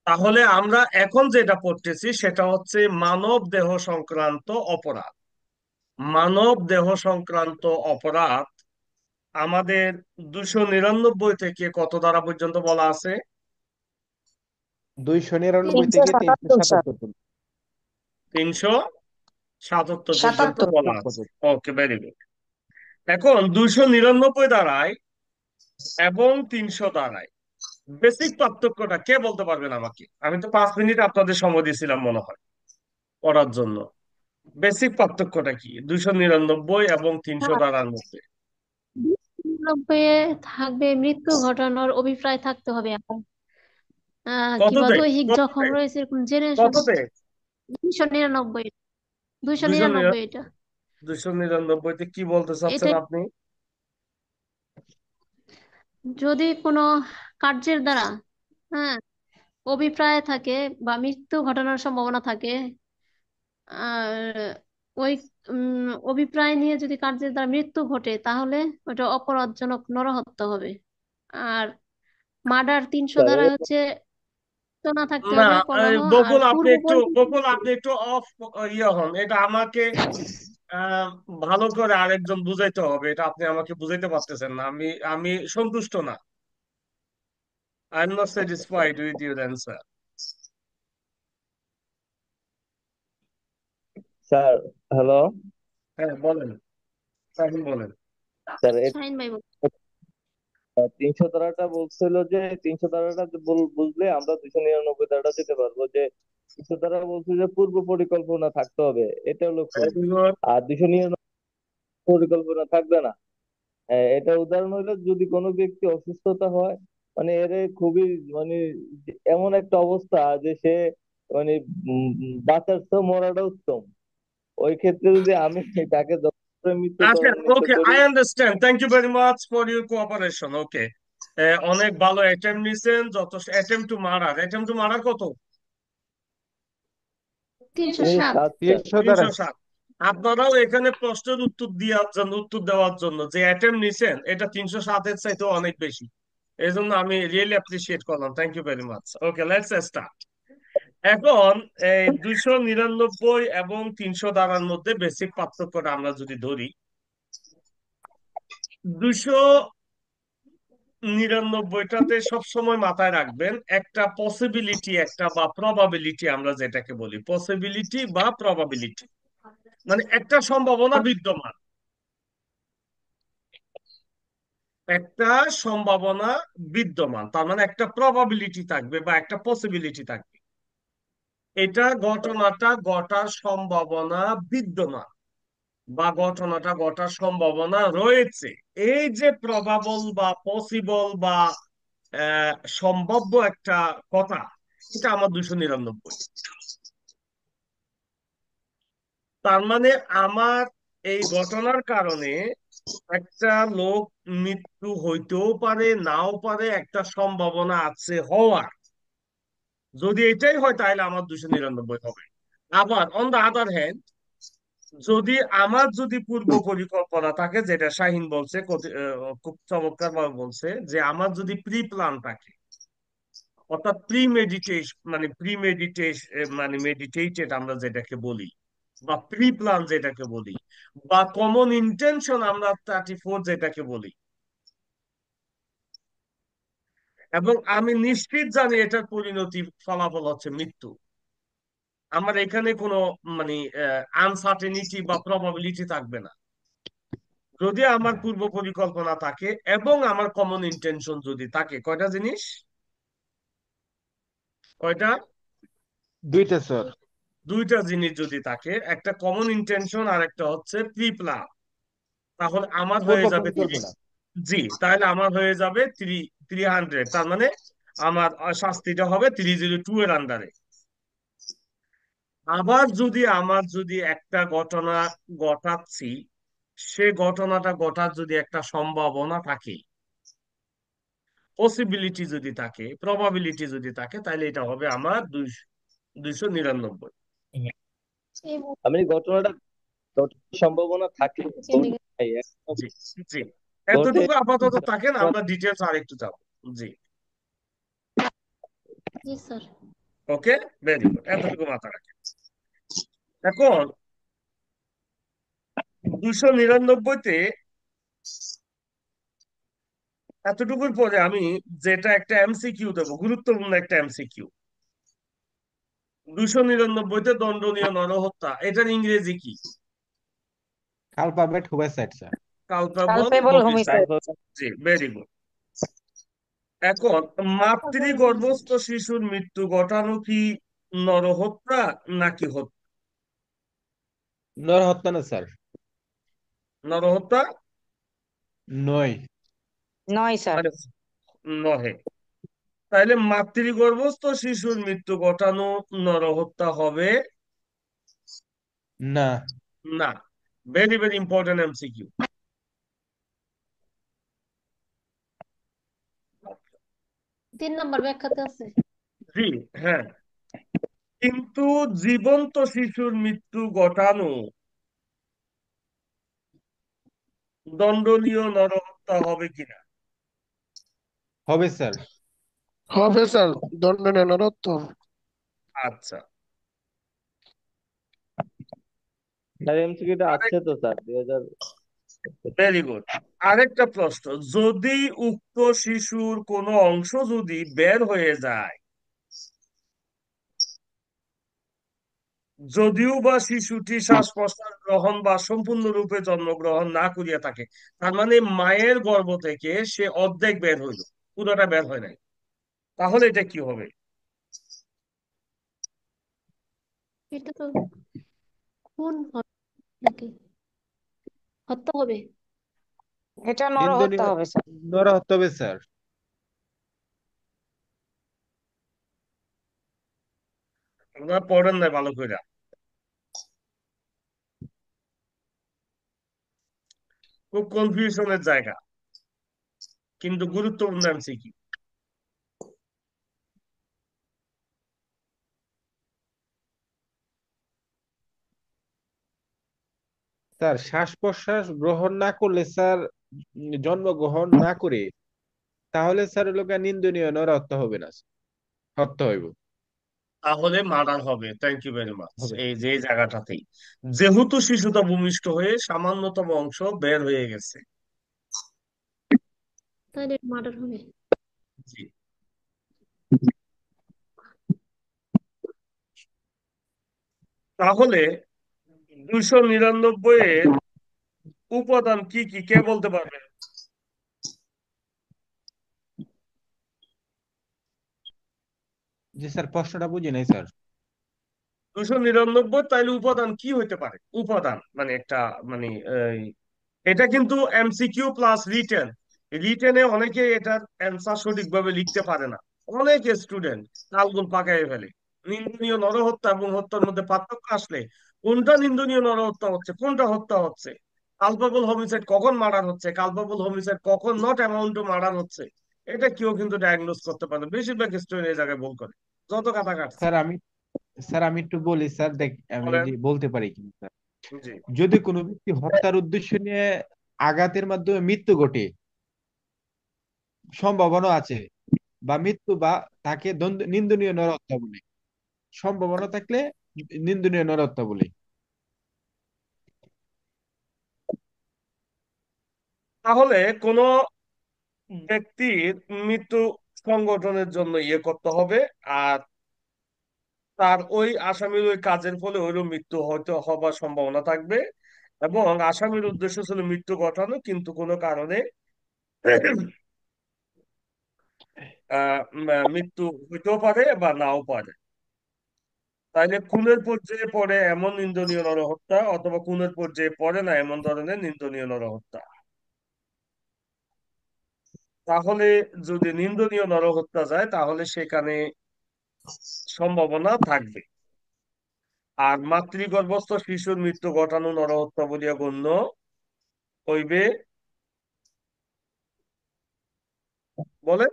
তাহলে আমরা এখন যেটা পড়তেছি সেটা হচ্ছে মানব দেহ সংক্রান্ত অপরাধ। মানব দেহ সংক্রান্ত অপরাধ আমাদের 299 থেকে কত ধারা পর্যন্ত বলা আছে? 299 তিনশো থেকে তিনশো সাতাত্তর স্যার। সাতাত্তর পর্যন্ত। 377 পর্যন্ত সাতাত্তর। বলা আছে। ওকে, ভেরি গুড। এখন 299 ধারায় এবং 300 ধারায় বেসিক পার্থক্যটা কে বলতে পারবেন আমাকে? আমি তো 5 মিনিট আপনাদের সময় দিয়েছিলাম মনে হয় পড়ার জন্য। বেসিক পার্থক্যটা কি 299 এবং 300 হ্যাঁ, ধারার মধ্যে? 99 এ থাকবে মৃত্যু ঘটানোর অভিপ্রায় থাকতে হবে। আর কিংবা কততে দৈহিক জখম কততে রয়েছে এরকম জেনে শুনে। কততে 299, দুইশো দুইশো নিরানব্বই এটা। 299-তে কি বলতে চাচ্ছেন এটাই, আপনি? যদি কোনো কার্যের দ্বারা, হ্যাঁ, অভিপ্রায় থাকে বা মৃত্যু ঘটানোর সম্ভাবনা থাকে, আর ওই অভিপ্রায় নিয়ে যদি কার্যের দ্বারা মৃত্যু ঘটে তাহলে ওটা অপরাধজনক নরহত্যা হবে। আর মার্ডার 300 স্যার, ধারা হচ্ছে চেতনা থাকতে না, হবে এই কমহ। আর বকুল আপনি পূর্ব একটু, বকুল পরিকল্পনা। আপনি একটু অফ ইয়ে হন, এটা আমাকে আহ, ভালো করে আরেকজন বুঝাইতে হবে। এটা আপনি আমাকে বুঝাইতে পারতেছেন না। আমি আমি সন্তুষ্ট না। I am not satisfied with your answer. Sir, hello. হ্যাঁ, বলেন, এখন বলেন। স্যার, শাহিন ভাই বলুন। 300 ধারাটা বলছিল যে 300 ধারাটা বুঝলে আমরা 299 ধারাটা যেতে পারবো, যে 300 ধারা বলছে যে পূর্ব পরিকল্পনা থাকতে হবে, এটা হলো খুন। আর 299 পরিকল্পনা থাকবে না। এটা উদাহরণ হইলো যদি কোনো ব্যক্তি অসুস্থতা হয়, মানে এর খুবই, মানে এমন একটা অবস্থা যে সে, মানে বাঁচার তো মরাটা উত্তম। ওই ক্ষেত্রে যদি আমি তাকে আচ্ছা, মৃত্যুদণ্ডিত ওকে, করি। I understand. Thank you very much for your cooperation. Okay, অনেক ভালো অ্যাটেম্প নিছেন। যত অ্যাটেম্প টু মার্ডার কত? 307। 307 স্যার। 307। আপনারাও এখানে প্রশ্নের উত্তর দেওয়ার জন্য, উত্তর দেওয়ার জন্য যে অ্যাটেম্প নিছেন এটা 307-এর চাইতেও অনেক বেশি। এই জন্য আমি রিয়েলি অ্যাপ্রিসিয়েট করলাম। Thank you very much. Okay, let's start. এখন এই 299 এবং 300 ধারার মধ্যে বেসিক পার্থক্যটা আমরা যদি ধরি, 299টাতে সবসময় মাথায় রাখবেন একটা পসিবিলিটি, একটা বা প্রবাবিলিটি, আমরা যেটাকে বলি পসিবিলিটি বা প্রবাবিলিটি, মানে একটা সম্ভাবনা বিদ্যমান। একটা সম্ভাবনা বিদ্যমান তার মানে একটা প্রবাবিলিটি থাকবে বা একটা পসিবিলিটি থাকবে। এটা ঘটনাটা ঘটার সম্ভাবনা বিদ্যমান বা ঘটনাটা ঘটার সম্ভাবনা রয়েছে। এই যে প্রবাবল বা পসিবল বা সম্ভাব্য একটা কথা, এটা আমার 299। তার মানে আমার এই ঘটনার কারণে একটা লোক মৃত্যু হইতেও পারে, নাও পারে, একটা সম্ভাবনা আছে হওয়ার। যদি এটাই হয় তাহলে আমার 299 হবে। আবার অন দা আদার হ্যান্ড, যদি আমার যদি পূর্ব পরিকল্পনা থাকে, যেটা শাহিন বলছে, খুব চমৎকার ভাবে বলছে, যে আমার যদি প্রি প্ল্যান থাকে, অর্থাৎ মানে মেডিটেটেড আমরা যেটাকে বলি, বা প্রি প্ল্যান যেটাকে বলি, বা কমন ইন্টেনশন আমরা 34 যেটাকে বলি, এবং আমি নিশ্চিত জানি এটার পরিণতি ফলাফল হচ্ছে মৃত্যু, আমার এখানে কোনো মানে আনসার্টেনিটি বা প্রবাবিলিটি থাকবে না। যদি আমার পূর্ব পরিকল্পনা থাকে এবং আমার কমন ইন্টেনশন যদি থাকে, কয়টা জিনিস? কয়টা? দুইটা স্যার। দুইটা জিনিস যদি থাকে, একটা কমন ইন্টেনশন আর একটা হচ্ছে প্রি প্ল্যান, তাহলে আমার হয়ে পূর্ব যাবে পরিকল্পনা। জি, তাহলে আমার হয়ে যাবে 300। তার মানে আমার শাস্তিটা হবে 302 এর আন্ডারে। আবার যদি আমার যদি একটা ঘটনা ঘটাচ্ছি, সে ঘটনাটা ঘটার যদি একটা সম্ভাবনা থাকে, পসিবিলিটি যদি থাকে, প্রবাবিলিটি যদি থাকে, তাহলে এটা হবে আমার 299। এই আমি ঘটনাটা ঘটার সম্ভাবনা থাকে, মুহূর্তে ঘটে নাই, এখনো জি, জি, ঘটে। এতটুকু আপাতত থাকেন, আমরা ডিটেলস আরেকটু যাবো। জি। জি স্যার। ওকে, ভেরি গুড, এতটুকু মাথা রাখে। এখন 299-তে এতটুকুর পরে আমি যেটা একটা এমসিকিউ দেবো, গুরুত্বপূর্ণ একটা এমসিকিউ। 299-তে দণ্ডনীয় নরহত্যা, এটার ইংরেজি কি? Culpable homicide sir. Culpable culpable homicide. Homicide. জি, ভেরি গুড। এখন মাতৃগর্ভস্থ শিশুর মৃত্যু ঘটানো কি নরহত্যা নাকি হত্যা? নরহত্যা না স্যার। নরহত্যা নয়। নয় স্যার। মানে নহে। তাইলে মাতৃগর্ভস্থ শিশুর মৃত্যু ঘটানো নরহত্যা হবে না। না। Very very important MCQ. 3 নম্বর ব্যাখ্যাতে আছে। জি, হ্যাঁ। কিন্তু জীবন্ত শিশুর মৃত্যু ঘটানো দণ্ডনীয় নরহত্যা হবে কিনা? হবে স্যার। হবে স্যার, দণ্ডনীয় নরহত্যা। আচ্ছা। স্যার এমসিকিউটা আরেক আছে তো স্যার 2000। Very good. আরেকটা প্রশ্ন, যদি উক্ত শিশুর কোনো অংশ যদি বের হয়ে যায়, যদিও বা শিশুটি শ্বাস প্রশ্বাস গ্রহণ বা সম্পূর্ণরূপে জন্মগ্রহণ না করিয়া থাকে, তার মানে মায়ের গর্ভ থেকে সে অর্ধেক বের হইল, পুরোটা বের হয় নাই, তাহলে এটা কি হবে? এটা তো খুন হবে নাকি হত্যা হবে? এটা নরহত্যা নিন্দনীয় হবে স্যার। নরহত্যা হবে স্যার। আপনারা পড়েন নাই ভালো করে, খুব কনফিউশনের জায়গা, কিন্তু গুরুত্বপূর্ণ এমসিকিউ। স্যার শ্বাস প্রশ্বাস গ্রহণ না করলে স্যার, জন্মগ্রহণ না করে, তাহলে স্যার লোক নিন্দনীয় নরহত্যা হবে না, হত্যা হইব। তাহলে মার্ডার হবে। Thank you very much. হবে। এই যে এই জায়গাটাতেই, যেহেতু শিশুটা ভূমিষ্ঠ হয়ে সামান্যতম অংশ বের হয়ে গেছে। তাহলে মার্ডার হবে। জি। তাহলে 299 এর উপাদান কি কি, কে বলতে পারবে? জি স্যার, প্রশ্নটা বুঝি নাই স্যার। 299 তাইলে উপাদান কি হইতে পারে? উপাদান মানে একটা, মানে এটা কিন্তু এমসিকিউ প্লাস রিটেন। রিটেনে অনেকে এটার অ্যান্সার সঠিকভাবে লিখতে পারে না, অনেক স্টুডেন্ট তালগুল পাকায় ফেলে। নিন্দনীয় নরহত্যা এবং হত্যার মধ্যে পার্থক্য আসলে কোনটা নিন্দনীয় নরহত্যা হচ্ছে, কোনটা হত্যা হচ্ছে, কালপেবল হোমিসাইড কখন মার্ডার হচ্ছে, কালপেবল হোমিসাইড কখন নট অ্যামাউন্ট টু মার্ডার হচ্ছে, এটা কেউ কিন্তু ডায়াগনোজ করতে পারে না। বেশিরভাগ স্টুডেন্ট এই জায়গায় ভুল করে, যত কাটা কাটছে। স্যার আমি স্যার আমি একটু বলি স্যার, দেখ আমি বলেন। যদি বলতে পারি কি স্যার। জি। যদি কোনো ব্যক্তি হত্যার উদ্দেশ্য নিয়ে আঘাতের মাধ্যমে মৃত্যু ঘটে, সম্ভাবনা আছে, বা মৃত্যু বা তাকে নিন্দনীয় নরহত্যা বলে, সম্ভাবনা থাকলে নিন্দনীয় নরহত্যা বলে। তাহলে কোন ব্যক্তির মৃত্যু সংগঠনের জন্য ইয়ে করতে হবে, আর তার ওই আসামির ওই কাজের ফলে ওইরকম মৃত্যু হয়তো হবার সম্ভাবনা থাকবে, এবং আসামির উদ্দেশ্য ছিল মৃত্যু ঘটানো, কিন্তু কোনো কারণে মৃত্যু হইতেও পারে বা নাও পারে। তাইলে খুনের পর্যায়ে পড়ে এমন নিন্দনীয় নরহত্যা, অথবা খুনের পর্যায়ে পড়ে না এমন ধরনের নিন্দনীয় নরহত্যা। তাহলে যদি নিন্দনীয় নরহত্যা যায়, তাহলে সেখানে সম্ভাবনা থাকবে। আর মাতৃগর্ভস্থ শিশুর মৃত্যু ঘটানো নরহত্যা বলিয়া গণ্য হইবে। বলে,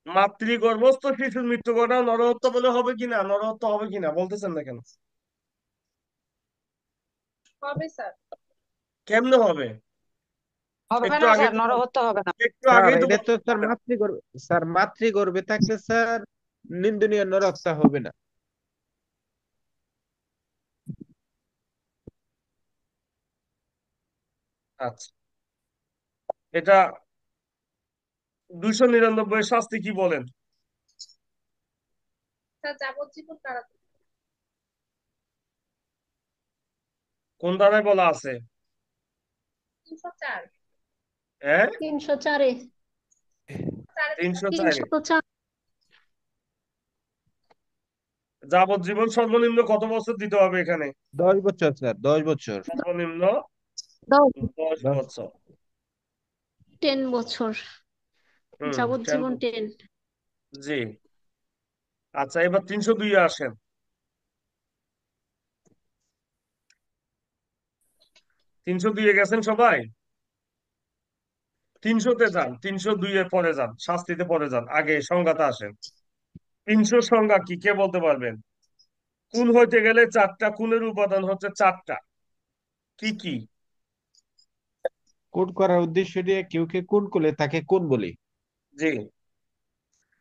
মাতৃগর্ভস্থ শিশুর মৃত্যু ঘটানো নরহত্যা বলে হবে কিনা, নরহত্যা হবে কিনা বলতেছেন না কেন? হবে স্যার। কেমনে হবে? হবে একটু না আগে স্যার, তো নরহত্যা হবে না। একটু স্যার আগেই তো এটা তো বললাম স্যার হবে না। মাতৃগর্ভে, স্যার মাতৃগর্ভে থাকলে স্যার নিন্দনীয় নরহত্যা হবে না। আচ্ছা, এটা 299 শাস্তি কি বলেন? কোন ধারায় বলা আছে? হ্যাঁ, 304-এ। 304-এ 304। যাবজ্জীবন সর্বনিম্ন কত বছর দিতে হবে এখানে? 10 বছর স্যার, 10 বছর। সর্বনিম্ন 10 10। বছর। 10 বছর। হুম, যাবজ্জীবন 10। জি। আচ্ছা, এবার 302 আসেন। 302 গেছেন সবাই? 300-তে যান, 302 পরে যান, শাস্তিতে পরে যান, আগে সংজ্ঞাতে আসেন। 300 সংজ্ঞা কি কে বলতে পারবেন? খুন হইতে গেলে 4টা, খুনের উপাদান হচ্ছে 4টা, কি কি? খুন করার উদ্দেশ্য দিয়ে কেউকে খুন করলে তাকে খুন বলি। জি।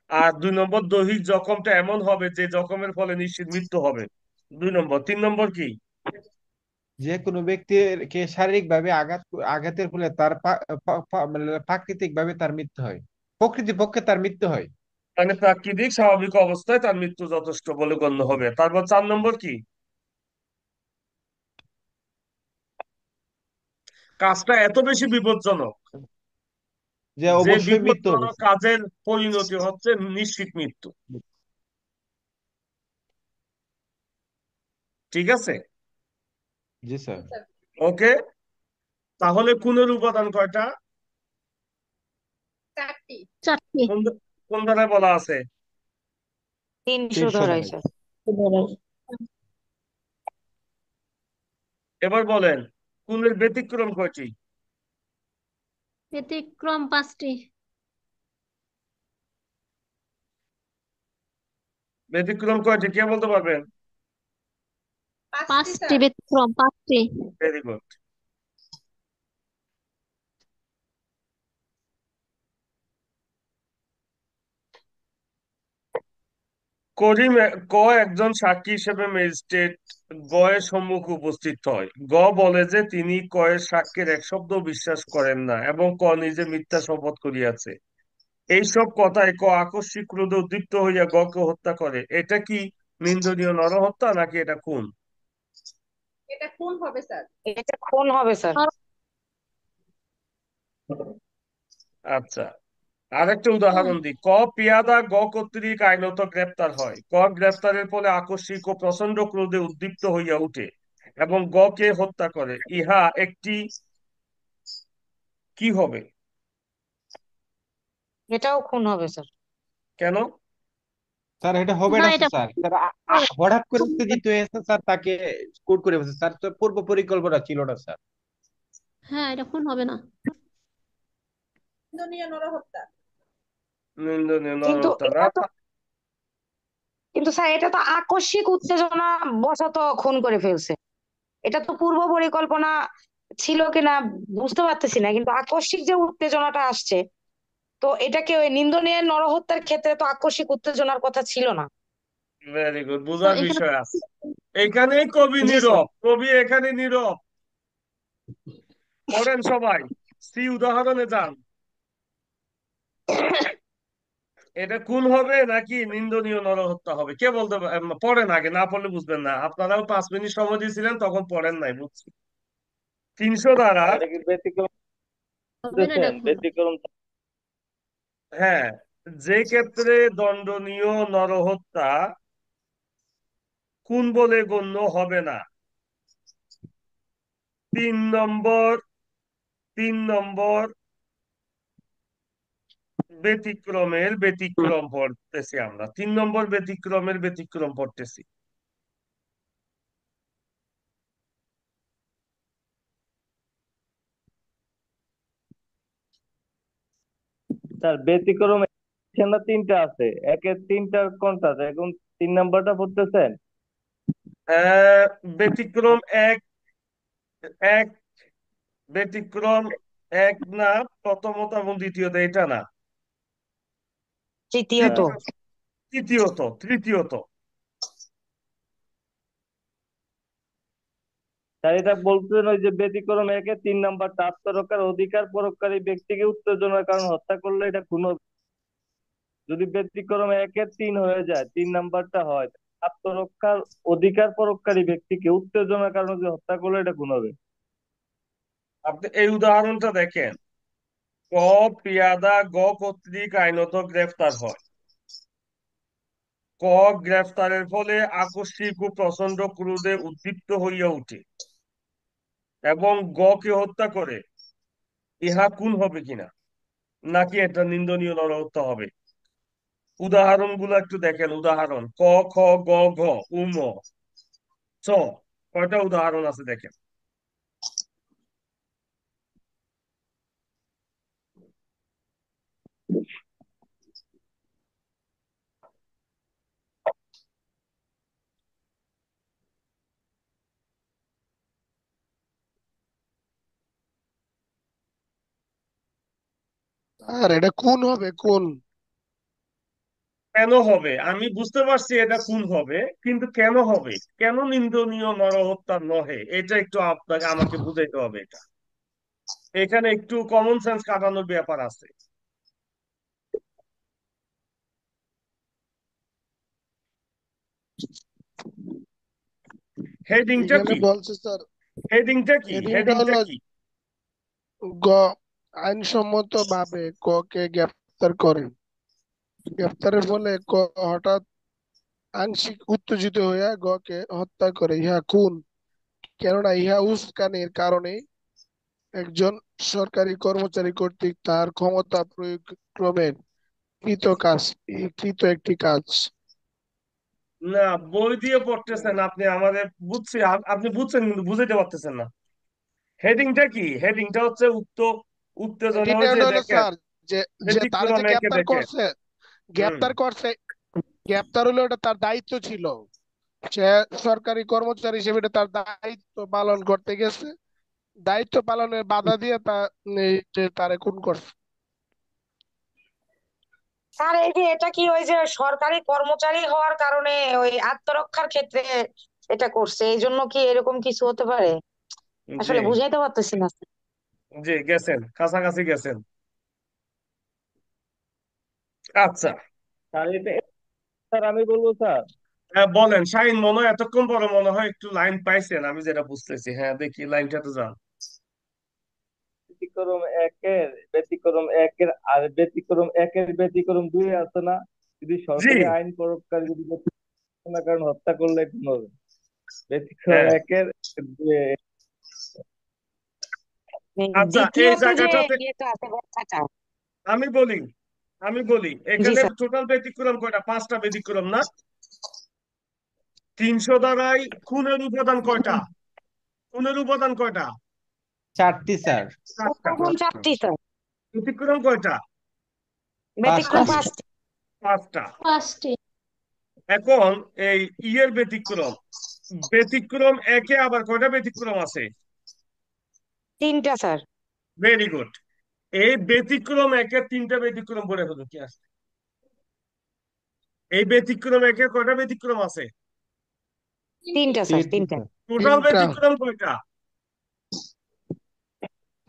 আর 2 নম্বর, দৈহিক জখমটা এমন হবে যে জখমের ফলে নিশ্চিত মৃত্যু হবে। 2 নম্বর। 3 নম্বর কি? যে কোনো ব্যক্তিকে শারীরিক ভাবে আঘাতের ফলে তার মানে প্রাকৃতিক ভাবে তার মৃত্যু হয়, প্রকৃতি পক্ষে তার মৃত্যু হয়। মানে প্রাকৃতিক স্বাভাবিক অবস্থায় তার মৃত্যু যথেষ্ট বলে গণ্য হবে। তারপর 4 নম্বর কি? কাজটা এত বেশি বিপজ্জনক যে যে অবশ্যই মৃত্যু হবে বিপজ্জনক স্যার। কাজের পরিণতি হচ্ছে নিশ্চিত মৃত্যু। ঠিক আছে? জি স্যার। ওকে, তাহলে খুনের উপাদান কয়টা? 4টি। কোন কোন ধারায় বলা আছে? 300 300 ধরাই ধারায়। স্যার। এবার বলেন, খুনের ব্যতিক্রম কয়টি? ব্যতিক্রম 5টি। ব্যতিক্রম কয়টি কে বলতে পারবেন? 5টি ব্যতিক্রম, 5টি। Very good. করিম ক একজন সাক্ষী হিসেবে ম্যাজিস্ট্রেট গ এর সম্মুখে উপস্থিত হয়। গ বলে যে তিনি ক এর সাক্ষ্যের এক শব্দ বিশ্বাস করেন না এবং ক নিজে মিথ্যা শপথ করিয়াছে। এইসব কথায় ক আকস্মিক ক্রোধে উদ্দীপ্ত হইয়া গ কে হত্যা করে। এটা কি নিন্দনীয় নরহত্যা নাকি এটা খুন? এটা খুন হবে স্যার। আচ্ছা, আরেকটা উদাহরণ দিই। ক পেয়াদা গ কর্তৃক আইনত গ্রেপ্তার হয়। ক গ্রেপ্তারের ফলে আকস্মিক ও প্রচন্ড ক্রোধে উদ্দীপ্ত হইয়া উঠে এবং গ কে হত্যা করে। ইহা একটি কি হবে? এটাও খুন হবে স্যার। কেন? স্যার এটা হবে না, না এটা স্যার। স্যার হঠাৎ করে উত্তেজিত হয়েছে স্যার, তাকে খুন করে ফেলছে স্যার, তো পূর্ব পরিকল্পনা ছিল না স্যার। হ্যাঁ, এটা খুন হবে না। নিন্দনীয় কিন্তু নরহত্যা না। এটা তো কিন্তু স্যার এটা তো আকস্মিক উত্তেজনা বশত খুন করে ফেলছে। এটা তো পূর্ব পরিকল্পনা ছিল কিনা বুঝতে পারতেছি না, কিন্তু আকস্মিক যে উত্তেজনাটা আসছে, তো এটাকে ওই নিন্দনীয় নরহত্যার ক্ষেত্রে তো আকস্মিক উত্তেজনার কথা ছিল না। ভেরি গুড, তো বুঝার এখানে বিষয় আছে। এইখানেই কবি জি স্যার। নীরব, কবি এখানে নীরব। পড়েন সবাই, সি উদাহরণে যান। এটা খুন হবে নাকি নিন্দনীয় নরহত্যা হবে কে বলতে পড়েন আগে, না পড়লে বুঝবেন না। আপনারাও 5 মিনিট সময় দিয়েছিলেন, তখন পড়েন নাই, বুঝছি। 300 দ্বারা, এটা কি ব্যতিক্রম হবে না, এটা করতেছেন? খুন। ব্যতিক্রম হ্যাঁ, যে ক্ষেত্রে দণ্ডনীয় নরহত্যা খুন বলে গণ্য হবে না। 3 নম্বর, 3 নম্বর ব্যতিক্রমের ব্যতিক্রম পড়তেছি আমরা। 3 নম্বর ব্যতিক্রমের ব্যতিক্রম পড়তেছি। স্যার ব্যতিক্রম এখানে 3টা আছে, একের 3টা কোনটা এখন? 3 নাম্বারটা পড়তেছেন? আহ, ব্যতিক্রম এক, এক ব্যতিক্রম এক না, প্রথমত এবং দ্বিতীয়ত এটা না। তৃতীয়ত। তৃতীয় তৃতীয়ত তৃতীয়ত তাই এটা বলছেন ওই যে ব্যতিক্রম একে 3 নাম্বারটা, আত্মরক্ষার অধিকার প্রয়োগকারী ব্যক্তিকে উত্তেজনার কারণে হত্যা করলে এটা খুন হবে। যদি ব্যতিক্রম একের 3 হয়ে যায়, 3 নাম্বারটা হয় আত্মরক্ষার অধিকার প্রয়োগকারী ব্যক্তিকে উত্তেজনার কারণে যে হত্যা করলে এটা খুন হবে। আপনি এই উদাহরণটা দেখেন। ক পেয়াদা গ কর্তৃক আইনত গ্রেফতার হয়। ক গ্রেফতারের ফলে আকস্মিক ও প্রচন্ড ক্রোধে উদ্দীপ্ত হইয়া উঠে এবং গ কে হত্যা করে। ইহা খুন হবে কিনা, নাকি এটা নিন্দনীয় নরহত্যা হবে? উদাহরণগুলো একটু দেখেন। উদাহরণ ক, খ, গ, ঘ, উম, চ। কয়টা উদাহরণ আছে দেখেন। আর এটা কোন হবে কোন? কেন হবে? আমি বুঝতে পারছি এটা খুন হবে, কিন্তু কেন হবে? কেন নিন্দনীয় নরহত্যা নহে, এটা একটু আপনাকে আমাকে বুঝাইতে হবে। এটা এখানে একটু কমন সেন্স কাটানোর ব্যাপার আছে। হেডিংটা এখানে কি? বলছে স্যার, হেডিংটা কি? হেডিংটা হেডিংটা হলো কি? গ, আইনসম্মত ভাবে ক কে গ্রেফতার করেন। গ্রেফতারের ফলে ক হঠাৎ আংশিক উত্তেজিত হইয়া গ কে হত্যা করে, ইহা খুন। কেননা ইহা উস্কানির কারণে একজন সরকারি কর্মচারী কর্তৃক তার ক্ষমতা প্রয়োগ ক্রমে কৃত কাজ, কৃত একটি কাজ। না, বই দিয়ে পড়তেছেন আপনি আমাদের, বুঝছি আপনি বুঝছেন কিন্তু বুঝাইতে পারতেছেন না। হেডিংটা কি? হেডিংটা হচ্ছে উত্তেজনা এটিটা হয়েছে হলো দেখেন। স্যার যে, যে তারে যে ব্যতিক্রম একে গ্রেপ্তার দেখেন। করছে, হুম। গ্রেপ্তার করছে, গ্রেপ্তার হলো এটা তার দায়িত্ব ছিল। সে সরকারি কর্মচারী হিসেবে এটা তার দায়িত্ব পালন করতে গেছে, দায়িত্ব পালনের বাধা দিয়ে এই যে তারে খুন করছে। স্যার এই যে এটা কি ওই যে সরকারি কর্মচারী হওয়ার কারণে ওই আত্মরক্ষার ক্ষেত্রে এটা করছে, এই জন্য কি এরকম কিছু হতে পারে? জি, আসলে বুঝাইতে পারতেছি না। জি, গেছেন, কাছাকাছি গেছেন। আচ্ছা। স্যার এটা, স্যার আমি বলবো স্যার, হ্যাঁ বলেন শাহিন, মনে হয় এতক্ষণ পরে মনে হয় একটু লাইন পাইছেন, আমি যেটা বুঝতেছি। হ্যাঁ দেখি লাইনটা তো যান। ব্যতিক্রম 2 আছে না, যদি জি। সরকারি আইন প্রয়োগকারী যদি ব্যতিক্রমের কারণে হত্যা করলে খুন হবে। ব্যতিক্রম হ্যাঁ। একের আচ্ছা, এই দ্বিতীয়ত যে জায়গাটাতে ইয়েটা আছে ব্যাখ্যাটা। আমি বলি আমি বলি জি এখানে স্যার। টোটাল ব্যতিক্রম কয়টা? 5টা ব্যতিক্রম না? 300 দ্বারাই খুনের উপাদান কয়টা? খুনের উপাদান কয়টা? 4টি স্যার। 4টা। প্রথম 4টি স্যার, ব্যতিক্রম কয়টা? ব্যতিক্রম 5টি। 5টি। 5টা। 5টি। এখন এই ইয়ের ব্যতিক্রম, ব্যতিক্রম একে আবার কয়টা ব্যতিক্রম আছে? 3টা স্যার। Very good. এই ব্যতিক্রম একে 3টা ব্যতিক্রম বলে ফেলো কি আছে? এই ব্যতিক্রম একে কয়টা ব্যতিক্রম আছে? 3টা স্যার, 3টি 3টা। স্যার। টোটাল তিনটা, ব্যতিক্রম কয়টা?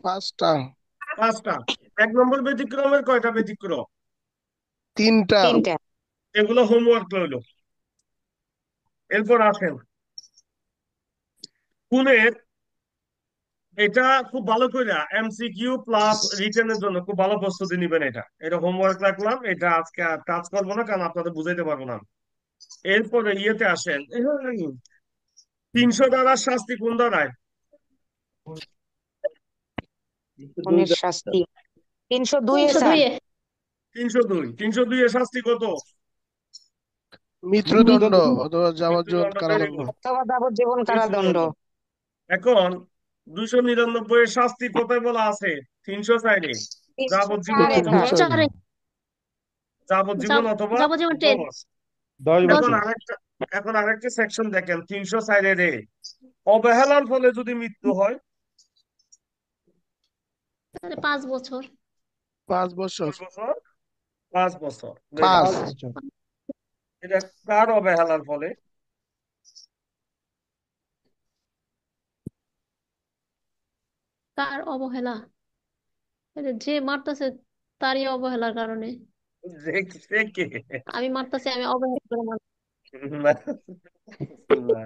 5টা, 5টা। 1 নম্বর ব্যতিক্রমের কয়টা ব্যতিক্রম? তিনটা। 3টা। এগুলো হোমওয়ার্ক রইলো। এরপর আসেন খুনের। এটা খুব ভালো করে এমসিকিউ প্লাস রিটেনের জন্য খুব ভালো প্রস্তুতি নিবেন। এটা এটা হোমওয়ার্ক রাখলাম। এটা আজকে আর কাজ করবো না, কারণ আপনাদের বুঝাইতে পারবো না। এরপরে ইয়েতে আসেন। 300 দ্বারা শাস্তি কোন দ্বারায়? দুই খুনের শাস্তি 302 এ 302 স্যার। এ। 302। 302 এর শাস্তি কত? মৃত্যুদণ্ড মৃত্যুদণ্ড। অথবা যাবজ্জীবন মৃত্যুদণ্ড। ভেরি কারাদণ্ড। গুড। অথবা যাবজ্জীবন কারাদণ্ড। মৃত্যুদণ্ড। এখন 299 এর শাস্তি কোথায় বলা আছে? 304-এ। যাবজ্জীবন 304 এ অথবা, স্যার। 304। 4 এ। যাবজ্জীবন অথবা যাবজ্জীবন 10। 10 মাস। 10 10। এখন বছর। আরেকটা এখন আরেকটা সেকশন দেখেন 304-এ। অবহেলার ফলে যদি মৃত্যু হয়, তাহলে 5 বছর। 5 বছর। কয় বছর? 5 বছর, ভেরি পাঁচ। গুড। 5 বছর। এটা কার অবহেলার ফলে? কার অবহেলা? এটা যে মারতেছে তারই অবহেলার কারণে। সে কে? আমি মারতেছি, আমি অবহেলা করে মারতেছি। না, না,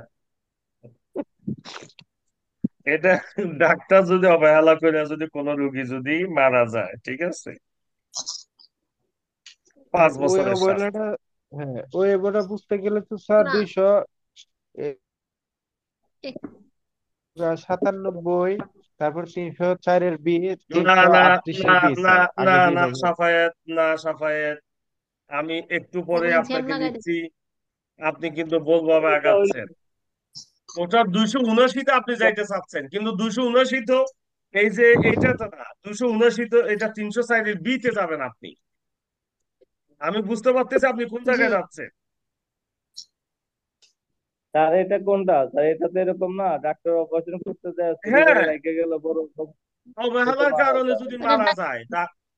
এটা ডাক্তার যদি অবহেলা করে যদি কোনো রোগী যদি মারা যায়, ঠিক আছে, 5 বছরের শাস্তি। ওই অবহেলাটা বুঝতে গেলে তো স্যার না, 297, তারপর 304-এর-বি, না, তিনশো না, না, আটত্রিশের বি না, স্যার, না, আগে না, যেভাবে। সাফায়েত, না, সাফায়েত, আমি একটু পরে অনেক জ্যাম আপনাকে লাগাই দেয়। দিচ্ছি। আপনি কিন্তু বলভাবে আগাচ্ছেন। ওটা 279-তে আপনি যাইতে চাচ্ছেন, কিন্তু 279 তো এই যে এইটা তো না, 279 তো এটা 304-এর-বি-তে যাবেন আপনি। আমি বুঝতে পারতেছি আপনি কোন জি, জায়গায় যাচ্ছেন। স্যার এটা কোনটা স্যার? এটা তো এরকম না, ডাক্তার অপারেশন করতে যায় ছুরি করে হ্যাঁ, রেখে গেল, বড় সে তো অবহেলার মারা কারণে যায়। যদি এটা মারা যায়,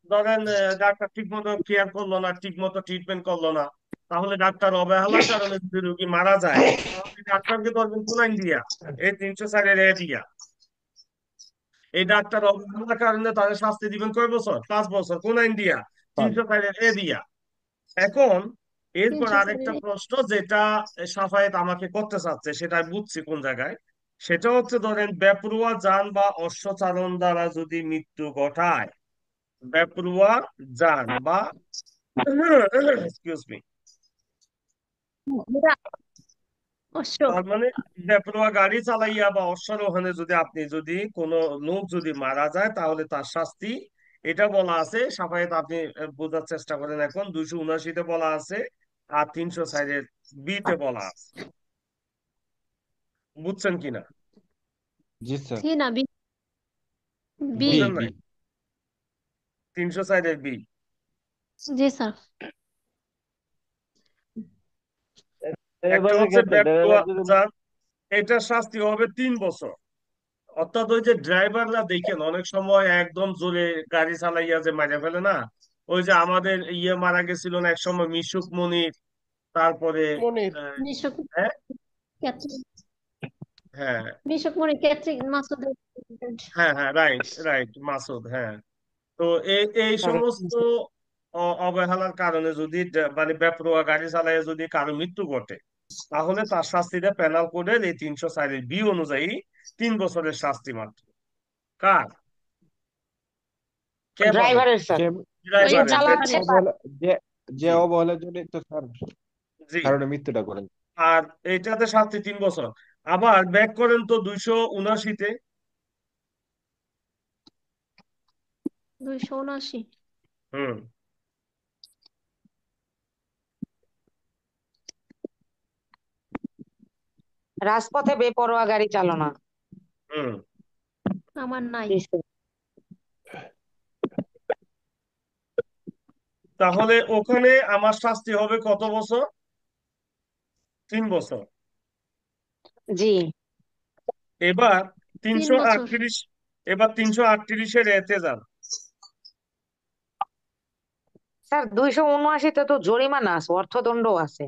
ধরেন ডাক্তার ঠিক মতো কেয়ার করলো না, ঠিক মতো ট্রিটমেন্ট করলো না, তাহলে ডাক্তার অবহেলার কারণে যদি রোগী মারা যায়, তাহলে ডাক্তারকে ধরবেন কোন আইন দিয়া? এই 304-এর-এ দিয়া। এই ডাক্তার অবহেলার কারণে তাদের শাস্তি দিবেন কয় বছর? 5 বছর। কোন আইন দিয়া? 304-এর-এ দিয়া। এখন এরপর 304 আরেকটা প্রশ্ন যেটা সাফায়েত আমাকে করতে চাচ্ছে, সেটা আমি বুঝছি কোন জায়গায়। সেটা হচ্ছে ধরেন বেপরোয়া যান বা অশ্বচালন দ্বারা যদি মৃত্যু ঘটায়, বেপরোয়া যান বা এক্সকিউজ মি, এটা অশ্ব। তার মানে বেপরোয়া গাড়ি চালাইয়া বা অশ্বারোহণে যদি আপনি যদি কোনো লোক যদি মারা যায়, তাহলে তার শাস্তি, এটা বলা আছে সাফায়েত, আপনি বোঝার চেষ্টা করেন। এখন 279-তে বলা আছে, আর 304-এর-বি-তে বলা আছে। বুঝছেন কিনা? জি স্যার। সি না বি? বি। বি বুঝেন বি নাই? 304-এর-বি। জি স্যার। একটা ড্রাইভারের হচ্ছে ক্ষেত্রে বেপরোয়া ড্রাইভার যদি যান, এটার শাস্তি হবে 3 বছর। অর্থাৎ ওই যে ড্রাইভাররা দেখেন অনেক সময় একদম জোরে গাড়ি চালাইয়া যে মারা ফেলে না, ওই যে আমাদের মারা গেছিল না এক সময়, মিশুক মনির, তারপরে মনির। আহ, মিশুক, হ্যাঁ, ক্যাথরিন, হ্যাঁ, মিশুক মনে ক্যাথরিন মাসুদের। হ্যাঁ, হ্যাঁ, রাইট, রাইট, মাসুদ, হ্যাঁ। তো এই সমস্ত অবহেলার কারণে যদি মানে বেপরোয়া গাড়ি চালায় যদি কারো মৃত্যু ঘটে, তাহলে তার শাস্তিটা পেনাল কোডের এই 304-এর-বি অনুযায়ী 3 বছরের শাস্তি মাত্র। কার? কে পাবে? ড্রাইভারের স্যার, যে ওই যে ড্রাইভারের। চালাচ্ছে তার। অবহেলা যে যে জি, অবহেলার জন্য তো স্যার জি। কারণে মৃত্যুটা করেন। আর এইটাতে শাস্তি 3 বছর। আবার ব্যাক করেন তো 279-তে। 279। হুম, রাজপথে বেপরোয়া গাড়ি চালনা। হুম। আমার নাই। জি স্যার। তাহলে ওখানে আমার শাস্তি হবে কত বছর? 3 বছর। জি এবার 3 বছর। 338, এবার 338-এর এতে যান। স্যার, 279-তে তো জরিমানা আছে, অর্থদণ্ড আছে।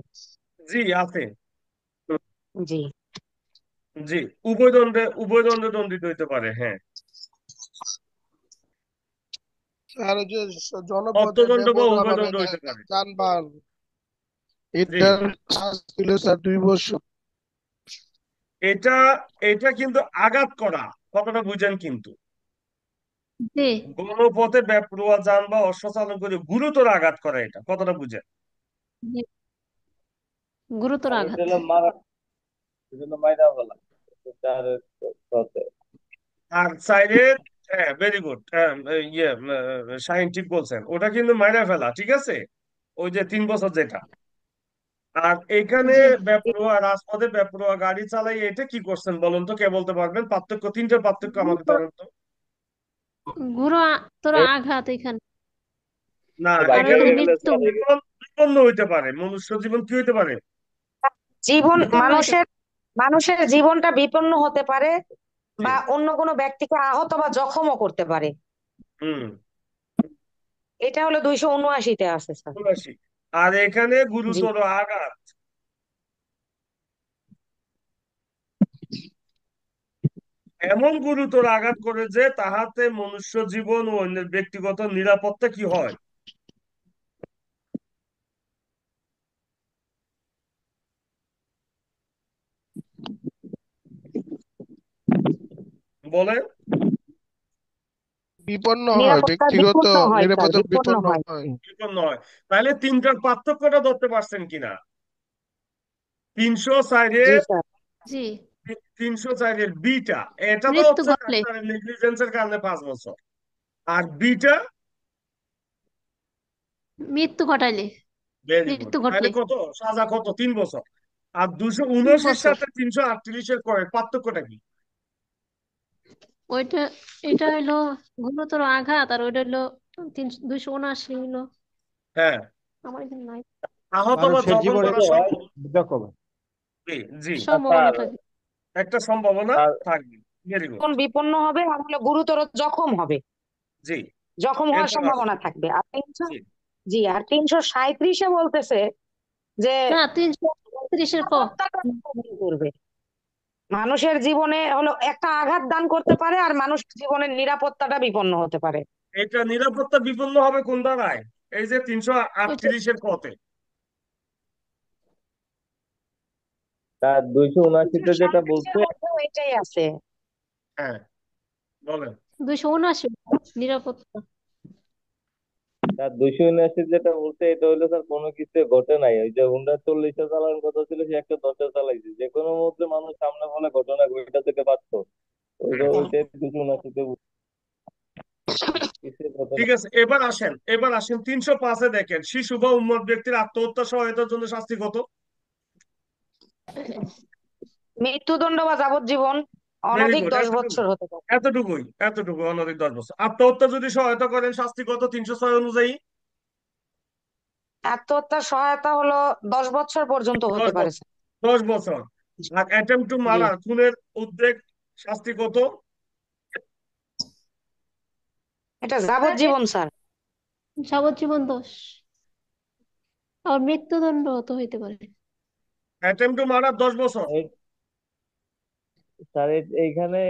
জি, আছে। জি। জি, উভয় দণ্ডে দণ্ডিত হইতে পারে, হ্যাঁ। আর ওই যে জনপথে অর্থদণ্ড বা বেপরোয়া উভয় ভাবে দণ্ড হইতে পারে। যানবাহন, জি, এটার শাস্তি ছিল স্যার 2 বছর। এটা এটা কিন্তু আঘাত করা, কথাটা বুঝেন কিন্তু। জি, গণপথে বেপরোয়া যান বা অশ্বচালন করে গুরুতর আঘাত করা, এটা কথাটা বুঝেন। জি, গুরুতর আর ওটা আঘাত। হলো মারা, ওটা হলো মাইরা বলা। তার সাথে আর সাইডে, হ্যাঁ, ভেরি গুড, শাহিন ঠিক বলছেন, ওটা কিন্তু মাইরা ফেলা, ঠিক আছে, ওই যে 3 বছর যেটা। আর এখানে জি, বেপরোয়া রাজপথে বেপরোয়া গাড়ি চালাই, এটা কি করছেন বলুন তো, কে বলতে পারবেন? পার্থক্য, তিনটা পার্থক্য আমাকে গুরুতর, ধরেন তো। গুরুতর এই আঘাত এখানে। না, আর বাইকে এখানে ওইখানে গেলে মৃত্যু। মনুষ্য স্যার জীবন বিপন্ন হইতে পারে, মনুষ্য জীবন কি হইতে পারে? জীবন, বিপন্ন হইতে। মানুষের জীবনটা বিপন্ন হতে পারে, জি, বা অন্য কোনো ব্যক্তিকে আহত বা জখমও করতে পারে। হুম। এটা হলো 279-তে আছে স্যার। 79। আর এখানে জি। গুরুতর আঘাত, এমন গুরুতর আঘাত করে যে তাহাতে মনুষ্য জীবন ও অন্যের ব্যক্তিগত নিরাপত্তা কি হয়? বলেন। বিপন্ন হয়, নিরাপত্তা ব্যক্তিগত বিপন্ন হয় স্যার, নিরাপত্তা বিপন্ন বিপন্ন হয়। হয়। বিপন্ন হয়। তাহলে তিনটার পার্থক্যটা ধরতে পারছেন কিনা? 304 জি এর স্যার। জি, 304 এর বিটা, এটা তো মৃত্যু হচ্ছে ঘটলে। ডাক্তারের নেগলিজেন্সের কারণে 5 বছর। আর বিটা, মৃত্যু ঘটাইলে, ভেরি গুড, মৃত্যু তাহলে ঘটলে কত সাজা, কত 3 বছর। আর 279 3 বছর। সাথে 338 করে পার্থক্যটা কি? ওইটা, এটা হইলো গুরুতর আঘাত, আর ওইটা হইলো 279 হইলো। হ্যাঁ, আমার এখানে নাই। আহত বা মানুষের জখম জীবনে করার হয়। যখন জি, জি, আর সম্ভাবনা স্যার, থাকে। একটা সম্ভাবনা আর থাকবে। Very good. কোন বিপন্ন হবে আর হলো গুরুতর জখম হবে, জি, জখম হওয়ার এরপর আসুন। সম্ভাবনা থাকবে। আর জি, জি, আর 337-এ বলতেছে যে না, 338-এর ক। নিরাপত্তাটা বহন করবে। মানুষের জীবনে হলো একটা আঘাত দান করতে পারে আর মানুষ জীবনের নিরাপত্তাটা বিপন্ন হতে পারে। এটা নিরাপত্তা বিপন্ন হবে কোন ধারায়? এই যে ওইটা 338 পথে। তার 279-তে যেটা 337-এর বলছে, মধ্যেও এটাই আছে। হ্যাঁ, বলেন। 279 নিরাপত্তা। তার 279 যেটা বলছে এটা হইলো স্যার কোনো কিছু ঘটে নাই। ওই যে হুন্ডা 40-এ চালানোর কথা ছিল, সে 110-এ চালাইছে। যে কোনো মুহূর্তে মানুষ সামনে বলে ঘটনা ঘটে যেতে পারতো। হ্যাঁ, ওইটাই 279-তে কিছু ঘটনা। ঠিক আছে। এবার আসেন 305-এ দেখেন, শিশু বা উন্মত্ত ব্যক্তির আত্মহত্যা সহায়তার জন্য শাস্তি কত? মৃত্যুদণ্ড বা যাবজ্জীবন, ভেরি অনধিক গুড, 10 বছর হতে পারে। এতটুকুই অনধিক 10 বছর। আত্মহত্যা যদি সহায়তা করেন শাস্তি কত 306 অনুযায়ী? আত্মহত্যার সহায়তা হলো 10 বছর পর্যন্ত দশ হতে পারে বছর স্যার। 10 বছর। আর অ্যাটেম্প টু জি, মার্ডার, খুনের উদ্যোগ, শাস্তি কত? এটা যাবজ্জীবন স্যার। যাবজ্জীবন 10, আর মৃত্যুদণ্ড তো হইতে পারে। অ্যাটেম্প টু মার্ডার 10 বছর। এই- স্যার এইখানে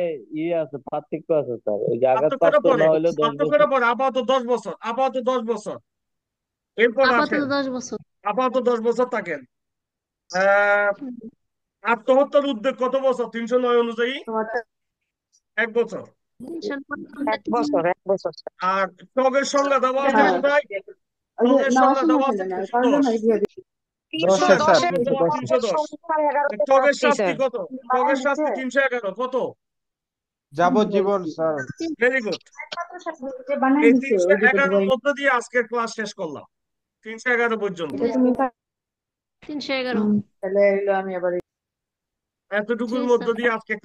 আছে, পার্থক্য আছে স্যার। ওই যে পার্থক্যটা আঘাতপ্রাপ্ত পরে, না হইলে 10 বছর। আপাতত 10 বছর, আপাতত 10 বছর। এরপর আপাতত আসেন, 10 বছর। আপাতত 10 বছর থাকেন। আহ হুম। আত্মহত্যার উদ্যোগ কত বছর 309 অনুযায়ী? 1 বছর। টেনশন এক বছর, 1 বছর স্যার। আর টগের সংজ্ঞা দেওয়া আছে কোথায়? টগের সংজ্ঞা দেওয়া আছে 310। 310 10-এ স্যার, এর টগের দেওয়া 310-এ 310। 11-তে টগের শাস্তি শাস্তি স্যার। কত? টগের শাস্তি 311 কত? যাবজ্জীবন স্যার। Very good. এই 311 মধ্য দিয়ে আজকের ক্লাস শেষ করলাম, 311 পর্যন্ত। 311। এতটুকুর জি মধ্য স্যার। দিয়ে আজকে